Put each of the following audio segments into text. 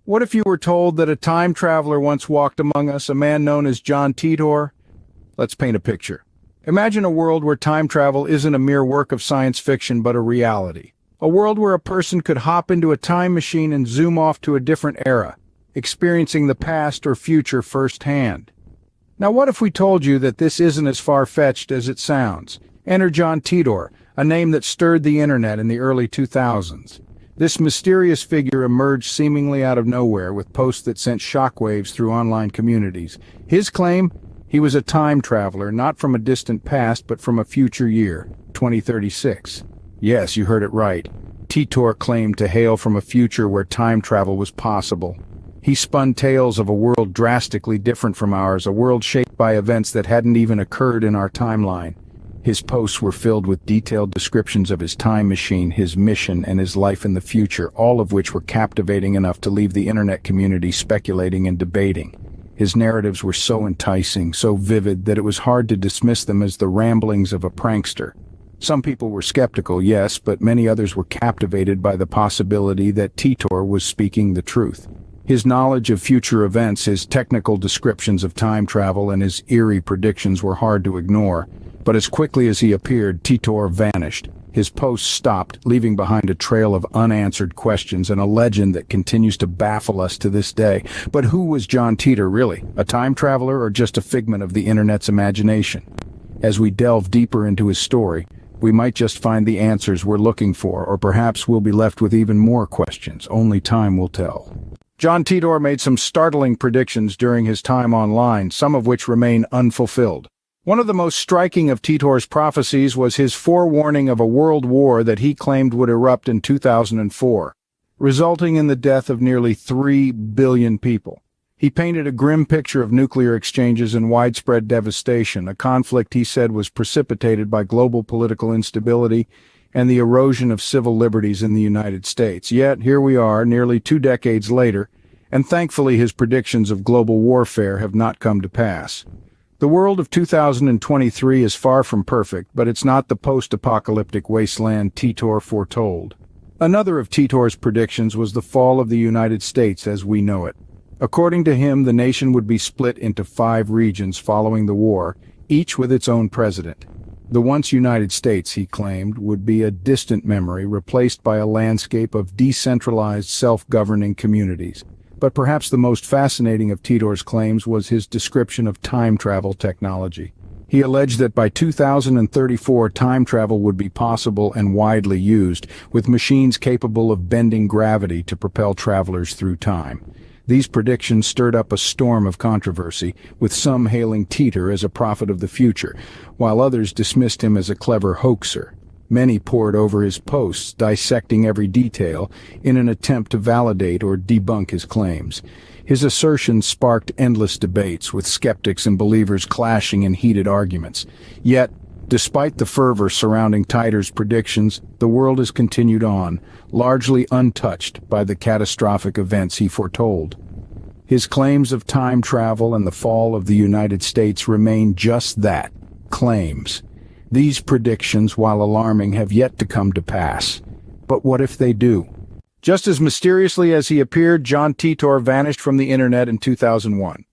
What if you were told that a time traveler once walked among us, a man known as John Titor? Let's paint a picture. Imagine a world where time travel isn't a mere work of science fiction but a reality. A world where a person could hop into a time machine and zoom off to a different era, experiencing the past or future firsthand. Now what if we told you that this isn't as far-fetched as it sounds? Enter John Titor, a name that stirred the internet in the early 2000s. This mysterious figure emerged seemingly out of nowhere with posts that sent shockwaves through online communities. His claim? He was a time traveler, not from a distant past but from a future year, 2036. Yes, you heard it right. Titor claimed to hail from a future where time travel was possible. He spun tales of a world drastically different from ours, a world shaped by events that hadn't even occurred in our timeline. His posts were filled with detailed descriptions of his time machine, his mission, and his life in the future, all of which were captivating enough to leave the internet community speculating and debating. His narratives were so enticing, so vivid, that it was hard to dismiss them as the ramblings of a prankster. Some people were skeptical, yes, but many others were captivated by the possibility that Titor was speaking the truth. His knowledge of future events, his technical descriptions of time travel, and his eerie predictions were hard to ignore. But as quickly as he appeared, Titor vanished. His posts stopped, leaving behind a trail of unanswered questions and a legend that continues to baffle us to this day. But who was John Titor really? A time traveler or just a figment of the internet's imagination? As we delve deeper into his story, we might just find the answers we're looking for, or perhaps we'll be left with even more questions. Only time will tell. John Titor made some startling predictions during his time online, some of which remain unfulfilled. One of the most striking of Titor's prophecies was his forewarning of a world war that he claimed would erupt in 2004, resulting in the death of nearly 3 billion people. He painted a grim picture of nuclear exchanges and widespread devastation, a conflict he said was precipitated by global political instability and the erosion of civil liberties in the United States. Yet, here we are, nearly 2 decades later, and thankfully his predictions of global warfare have not come to pass. The world of 2023 is far from perfect, but it's not the post-apocalyptic wasteland Titor foretold. Another of Titor's predictions was the fall of the United States as we know it. According to him, the nation would be split into 5 regions following the war, each with its own president. The once United States, he claimed, would be a distant memory replaced by a landscape of decentralized, self-governing communities. But perhaps the most fascinating of Titor's claims was his description of time travel technology. He alleged that by 2034 time travel would be possible and widely used, with machines capable of bending gravity to propel travelers through time. These predictions stirred up a storm of controversy, with some hailing Titor as a prophet of the future, while others dismissed him as a clever hoaxer. Many pored over his posts, dissecting every detail in an attempt to validate or debunk his claims. His assertions sparked endless debates, with skeptics and believers clashing in heated arguments. Yet, despite the fervor surrounding Titor's predictions, the world has continued on, largely untouched by the catastrophic events he foretold. His claims of time travel and the fall of the United States remain just that, claims. These predictions, while alarming, have yet to come to pass. But what if they do? Just as mysteriously as he appeared, John Titor vanished from the internet in 2001.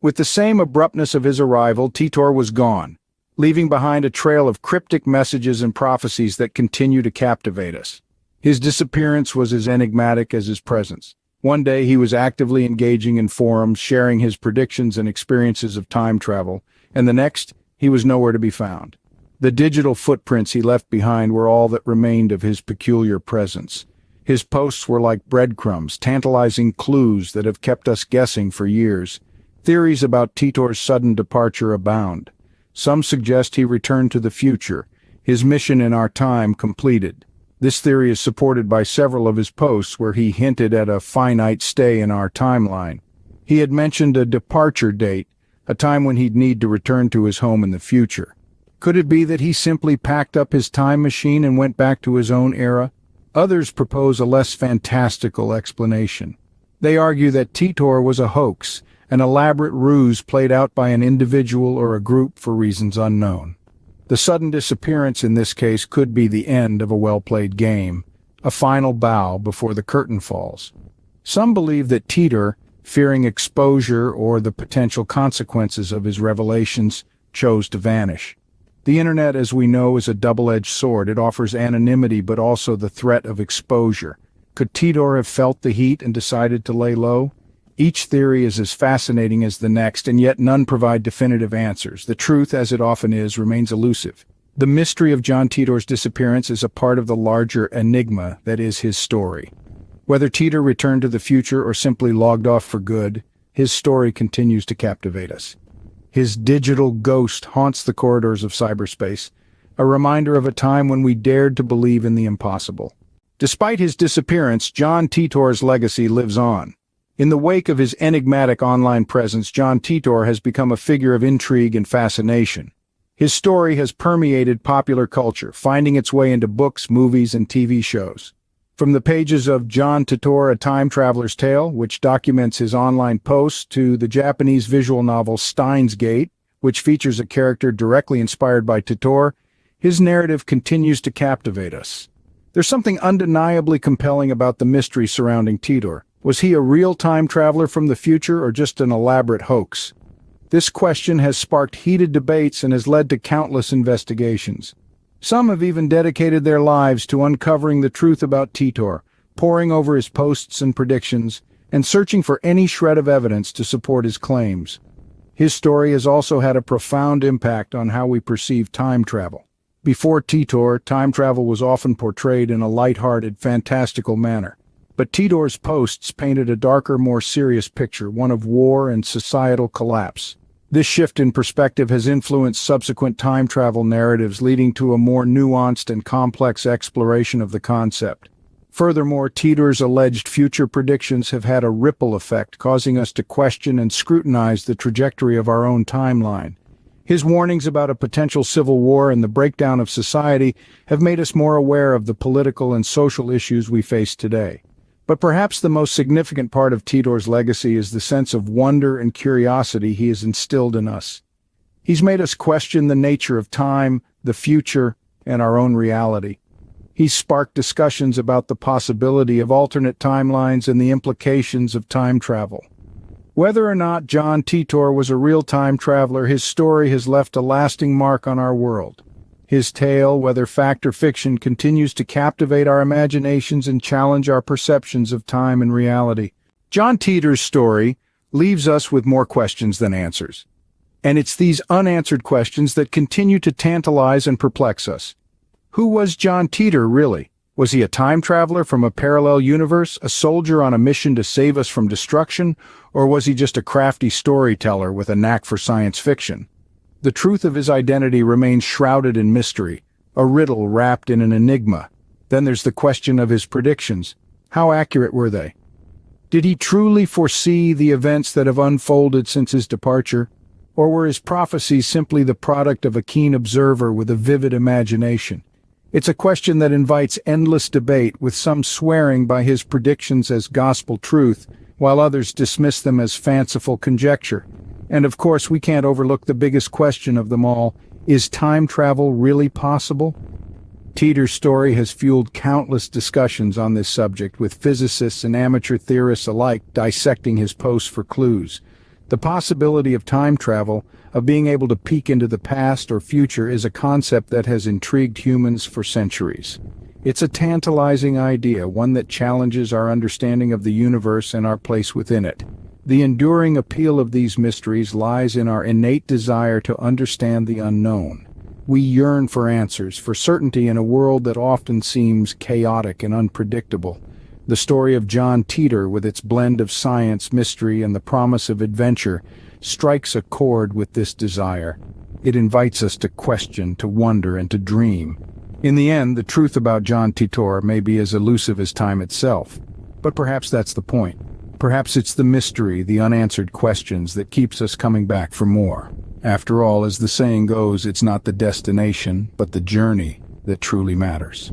With the same abruptness of his arrival, Titor was gone, leaving behind a trail of cryptic messages and prophecies that continue to captivate us. His disappearance was as enigmatic as his presence. One day he was actively engaging in forums, sharing his predictions and experiences of time travel, and the next, he was nowhere to be found. The digital footprints he left behind were all that remained of his peculiar presence. His posts were like breadcrumbs, tantalizing clues that have kept us guessing for years. Theories about Titor's sudden departure abound. Some suggest he returned to the future, his mission in our time completed. This theory is supported by several of his posts where he hinted at a finite stay in our timeline. He had mentioned a departure date, a time when he'd need to return to his home in the future. Could it be that he simply packed up his time machine and went back to his own era? Others propose a less fantastical explanation. They argue that Titor was a hoax, an elaborate ruse played out by an individual or a group for reasons unknown. The sudden disappearance in this case could be the end of a well-played game, a final bow before the curtain falls. Some believe that Titor, fearing exposure or the potential consequences of his revelations, chose to vanish. The internet, as we know, is a double-edged sword. It offers anonymity but also the threat of exposure. Could Titor have felt the heat and decided to lay low? Each theory is as fascinating as the next, and yet none provide definitive answers. The truth, as it often is, remains elusive. The mystery of John Titor's disappearance is a part of the larger enigma that is his story. Whether Titor returned to the future or simply logged off for good, his story continues to captivate us. His digital ghost haunts the corridors of cyberspace, a reminder of a time when we dared to believe in the impossible. Despite his disappearance, John Titor's legacy lives on. In the wake of his enigmatic online presence, John Titor has become a figure of intrigue and fascination. His story has permeated popular culture, finding its way into books, movies, and TV shows. From the pages of John Titor, A Time Traveler's Tale, which documents his online posts, to the Japanese visual novel Steins Gate, which features a character directly inspired by Titor, his narrative continues to captivate us. There's something undeniably compelling about the mystery surrounding Titor. Was he a real time traveler from the future or just an elaborate hoax? This question has sparked heated debates and has led to countless investigations. Some have even dedicated their lives to uncovering the truth about Titor, poring over his posts and predictions, and searching for any shred of evidence to support his claims. His story has also had a profound impact on how we perceive time travel. Before Titor, time travel was often portrayed in a light-hearted, fantastical manner. But Titor's posts painted a darker, more serious picture, one of war and societal collapse. This shift in perspective has influenced subsequent time travel narratives, leading to a more nuanced and complex exploration of the concept. Furthermore, Titor's alleged future predictions have had a ripple effect, causing us to question and scrutinize the trajectory of our own timeline. His warnings about a potential civil war and the breakdown of society have made us more aware of the political and social issues we face today. But perhaps the most significant part of Titor's legacy is the sense of wonder and curiosity he has instilled in us. He's made us question the nature of time, the future, and our own reality. He's sparked discussions about the possibility of alternate timelines and the implications of time travel. Whether or not John Titor was a real time traveler, his story has left a lasting mark on our world. His tale, whether fact or fiction, continues to captivate our imaginations and challenge our perceptions of time and reality. John Titor's story leaves us with more questions than answers. And it's these unanswered questions that continue to tantalize and perplex us. Who was John Titor, really? Was he a time traveler from a parallel universe, a soldier on a mission to save us from destruction, or was he just a crafty storyteller with a knack for science fiction? The truth of his identity remains shrouded in mystery, a riddle wrapped in an enigma. Then there's the question of his predictions. How accurate were they? Did he truly foresee the events that have unfolded since his departure? Or were his prophecies simply the product of a keen observer with a vivid imagination? It's a question that invites endless debate, with some swearing by his predictions as gospel truth, while others dismiss them as fanciful conjecture. And of course, we can't overlook the biggest question of them all. Is time travel really possible? Titor's story has fueled countless discussions on this subject, with physicists and amateur theorists alike dissecting his posts for clues. The possibility of time travel, of being able to peek into the past or future, is a concept that has intrigued humans for centuries. It's a tantalizing idea, one that challenges our understanding of the universe and our place within it. The enduring appeal of these mysteries lies in our innate desire to understand the unknown. We yearn for answers, for certainty in a world that often seems chaotic and unpredictable. The story of John Titor, with its blend of science, mystery, and the promise of adventure, strikes a chord with this desire. It invites us to question, to wonder, and to dream. In the end, the truth about John Titor may be as elusive as time itself. But perhaps that's the point. Perhaps it's the mystery, the unanswered questions, that keeps us coming back for more. After all, as the saying goes, it's not the destination, but the journey that truly matters.